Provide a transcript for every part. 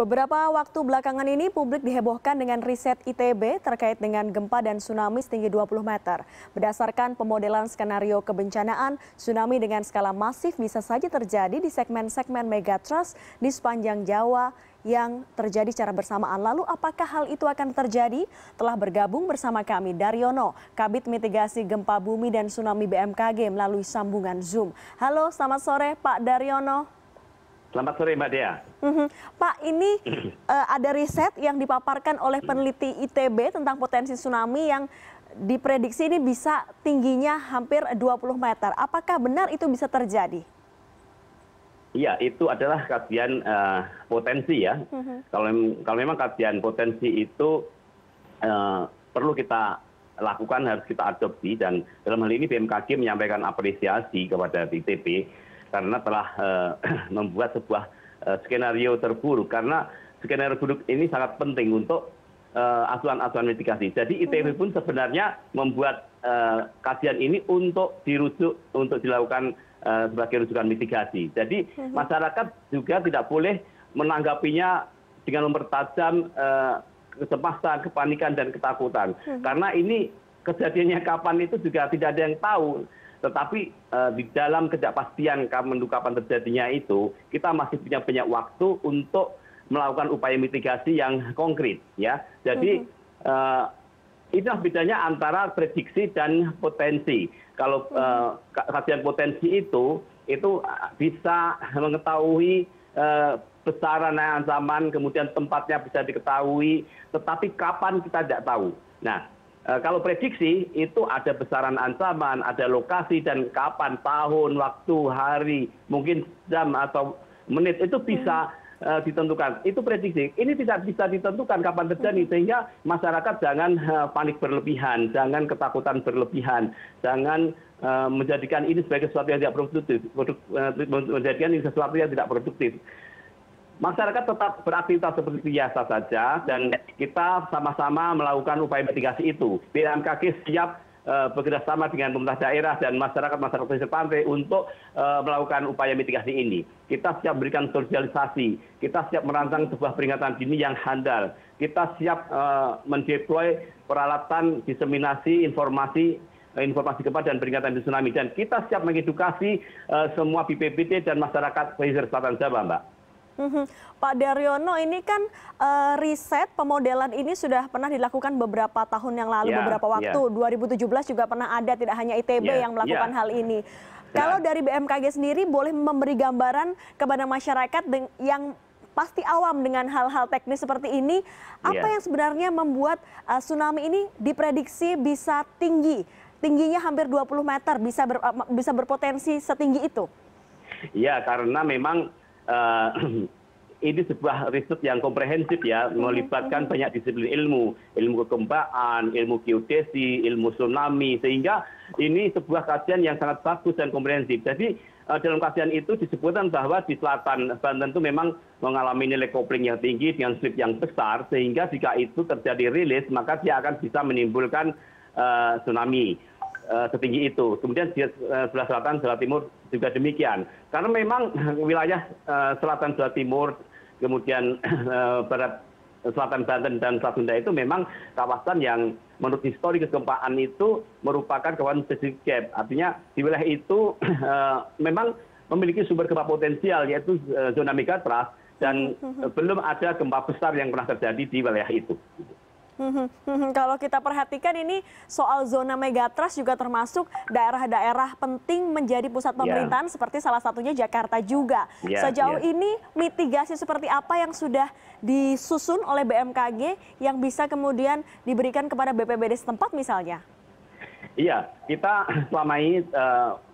Beberapa waktu belakangan ini publik dihebohkan dengan riset ITB terkait dengan gempa dan tsunami setinggi 20 meter. Berdasarkan pemodelan skenario kebencanaan, tsunami dengan skala masif bisa saja terjadi di segmen-segmen megatrust di sepanjang Jawa yang terjadi secara bersamaan. Lalu apakah hal itu akan terjadi? Telah bergabung bersama kami Daryono, Kabid Mitigasi Gempa Bumi dan Tsunami BMKG melalui sambungan Zoom. Halo, selamat sore Pak Daryono. Selamat sore Mbak Dea. Pak, ini ada riset yang dipaparkan oleh peneliti ITB tentang potensi tsunami yang diprediksi ini bisa tingginya hampir 20 meter. Apakah benar itu bisa terjadi? Iya, itu adalah kajian potensi ya. Kalau memang kajian potensi itu perlu kita lakukan, harus kita adopsi, dan dalam hal ini BMKG menyampaikan apresiasi kepada ITB karena telah membuat sebuah skenario terburuk, karena skenario buruk ini sangat penting untuk asuhan-asuhan mitigasi. Jadi ITB pun sebenarnya membuat kajian ini untuk dirujuk, untuk dilakukan sebagai rujukan mitigasi. Jadi masyarakat juga tidak boleh menanggapinya dengan mempertajam kecemasan, kepanikan, dan ketakutan. Karena ini kejadiannya kapan itu juga tidak ada yang tahu. Tetapi di dalam ketidakpastian kapan terjadinya itu, kita masih punya banyak waktu untuk melakukan upaya mitigasi yang konkret, ya. Jadi itulah bedanya antara prediksi dan potensi. Kalau kajian potensi itu bisa mengetahui besaran ancaman, kemudian tempatnya bisa diketahui, tetapi kapan kita tidak tahu. Nah, kalau prediksi itu ada besaran ancaman, ada lokasi dan kapan, tahun, waktu, hari, mungkin jam atau menit, itu bisa ditentukan. Itu prediksi. Ini tidak bisa ditentukan kapan terjadi, sehingga masyarakat jangan panik berlebihan, jangan ketakutan berlebihan, jangan menjadikan ini sebagai sesuatu yang tidak produktif, menjadikan ini sesuatu yang tidak produktif. Masyarakat tetap beraktivitas seperti biasa saja, dan kita sama-sama melakukan upaya mitigasi itu. BMKG siap bekerjasama dengan pemerintah daerah dan masyarakat pesisir pantai untuk melakukan upaya mitigasi ini. Kita siap berikan sosialisasi, kita siap merancang sebuah peringatan dini yang handal, kita siap mendeploy peralatan diseminasi informasi gempa dan peringatan tsunami, dan kita siap mengedukasi semua BPBD dan masyarakat pesisir selatan Jawa, Mbak. Pak Daryono, ini kan riset pemodelan ini sudah pernah dilakukan beberapa tahun yang lalu, beberapa waktu. 2017 juga pernah ada, tidak hanya ITB yang melakukan hal ini. Kalau dari BMKG sendiri boleh memberi gambaran kepada masyarakat yang pasti awam dengan hal-hal teknis seperti ini, apa yang sebenarnya membuat tsunami ini diprediksi bisa tingginya hampir 20 meter, bisa berpotensi setinggi itu? Ya, karena memang ini sebuah riset yang komprehensif ya, melibatkan banyak disiplin ilmu kegempaan, ilmu geodesi, ilmu tsunami, sehingga ini sebuah kajian yang sangat bagus dan komprehensif. Jadi dalam kajian itu disebutkan bahwa di selatan Banten itu memang mengalami nilai kopling yang tinggi dengan slip yang besar, sehingga jika itu terjadi rilis maka dia akan bisa menimbulkan tsunami setinggi itu. Kemudian di sebelah selatan Jawa Timur juga demikian. Karena memang wilayah selatan Jawa Timur, kemudian barat selatan Banten dan Selat Sunda itu memang kawasan yang menurut histori kegempaan itu merupakan kawasan seismic gap. Artinya di wilayah itu memang memiliki sumber gempa potensial, yaitu zona megatrust, dan belum ada gempa besar yang pernah terjadi di wilayah itu. Kalau kita perhatikan ini soal zona megatrust juga termasuk daerah-daerah penting menjadi pusat pemerintahan, seperti salah satunya Jakarta juga. Sejauh ini mitigasi seperti apa yang sudah disusun oleh BMKG yang bisa kemudian diberikan kepada BPBD setempat misalnya? Iya, kita selama ini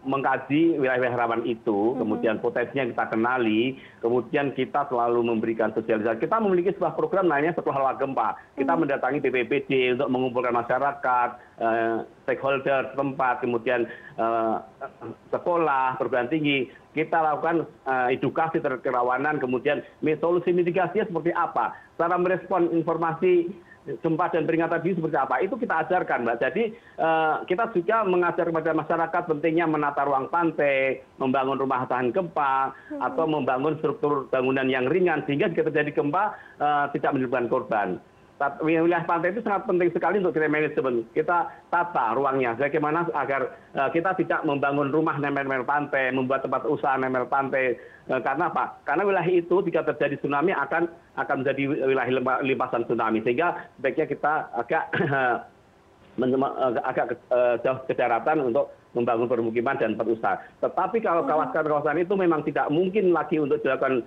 mengkaji wilayah-wilayah rawan itu, kemudian potensinya kita kenali, kemudian kita selalu memberikan sosialisasi. Kita memiliki sebuah program namanya Sekolah Lawan Gempa. Kita mendatangi BPBD untuk mengumpulkan masyarakat, stakeholder setempat, kemudian sekolah, perguruan tinggi. Kita lakukan edukasi terkait kerawanan, kemudian solusi mitigasinya seperti apa, cara merespon informasi gempa dan peringatan dini seperti apa, itu kita ajarkan, Mbak. Jadi kita juga mengajar kepada masyarakat pentingnya menata ruang pantai, membangun rumah tahan gempa, atau membangun struktur bangunan yang ringan, sehingga jika terjadi gempa tidak menimbulkan korban. Wilayah pantai itu sangat penting sekali untuk kita manajemen. Kita tata ruangnya, bagaimana agar kita tidak membangun rumah nempel-nempel pantai, membuat tempat usaha nempel pantai. Karena apa? Karena wilayah itu jika terjadi tsunami akan menjadi wilayah limpasan tsunami. Sehingga sebaiknya kita agak jauh ke daratan untuk membangun permukiman dan tempat usaha. Tetapi kalau kawasan-kawasan itu memang tidak mungkin lagi untuk dilakukan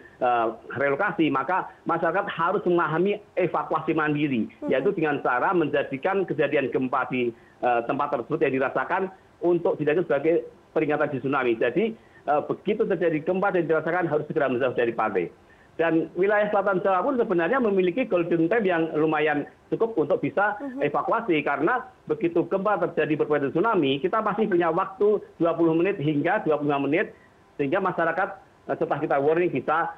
relokasi, maka masyarakat harus memahami evakuasi mandiri, yaitu dengan cara menjadikan kejadian gempa di tempat tersebut yang dirasakan untuk dijadikan sebagai peringatan di tsunami. Jadi begitu terjadi gempa dan dirasakan harus segera menjauh dari pantai. Dan wilayah selatan Jawa pun sebenarnya memiliki golden time yang lumayan cukup untuk bisa evakuasi. Karena begitu gempa terjadi berpotensi tsunami, kita masih punya waktu 20 menit hingga 25 menit, sehingga masyarakat setelah kita warning bisa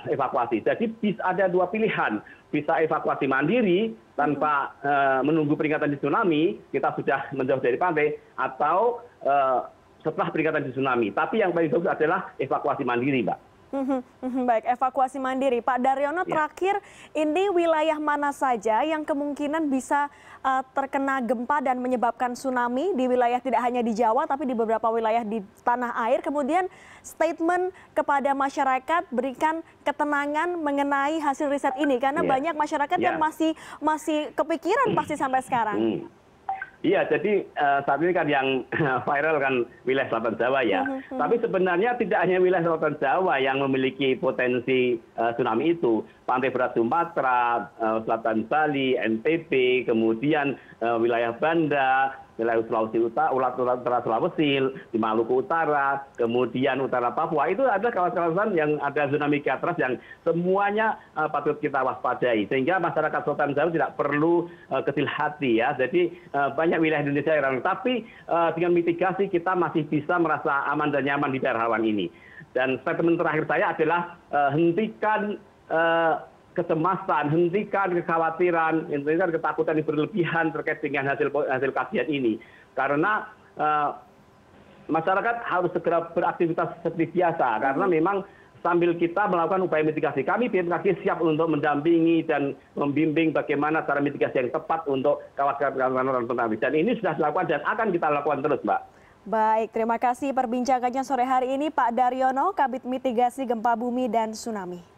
evakuasi. Jadi bisa ada dua pilihan, bisa evakuasi mandiri tanpa menunggu peringatan di tsunami, kita sudah menjauh dari pantai, atau setelah peringatan di tsunami. Tapi yang paling bagus adalah evakuasi mandiri, Mbak. Baik, evakuasi mandiri. Pak Daryono, terakhir ini wilayah mana saja yang kemungkinan bisa terkena gempa dan menyebabkan tsunami di wilayah tidak hanya di Jawa tapi di beberapa wilayah di tanah air. Kemudian statement kepada masyarakat, berikan ketenangan mengenai hasil riset ini karena banyak masyarakat yang masih kepikiran pasti sampai sekarang. Iya, jadi saat ini kan yang viral kan wilayah selatan Jawa ya. Tapi sebenarnya tidak hanya wilayah selatan Jawa yang memiliki potensi tsunami itu. Pantai Barat Sumatera, selatan Bali, NTB, kemudian wilayah Banda, wilayah Sulawesi Utara, Sulawesi, di Maluku Utara, kemudian utara Papua, itu ada kawasan-kawasan yang ada tsunami kiatras yang semuanya patut kita waspadai. Sehingga masyarakat selatan Jawa tidak perlu kecil hati ya. Jadi banyak wilayah Indonesia yang tapi dengan mitigasi kita masih bisa merasa aman dan nyaman di daerah rawan ini. Dan statement terakhir saya adalah hentikan kecemasan, hentikan kekhawatiran, hentikan ketakutan yang berlebihan terkait dengan hasil kajian ini. Karena masyarakat harus segera beraktivitas seperti biasa, karena memang sambil kita melakukan upaya mitigasi. Kami BMKG siap untuk mendampingi dan membimbing bagaimana cara mitigasi yang tepat untuk kawasan-kawasan rentan tsunami. Dan ini sudah dilakukan dan akan kita lakukan terus, Mbak. Baik, terima kasih perbincangannya sore hari ini Pak Daryono, Kabid Mitigasi Gempa Bumi dan Tsunami.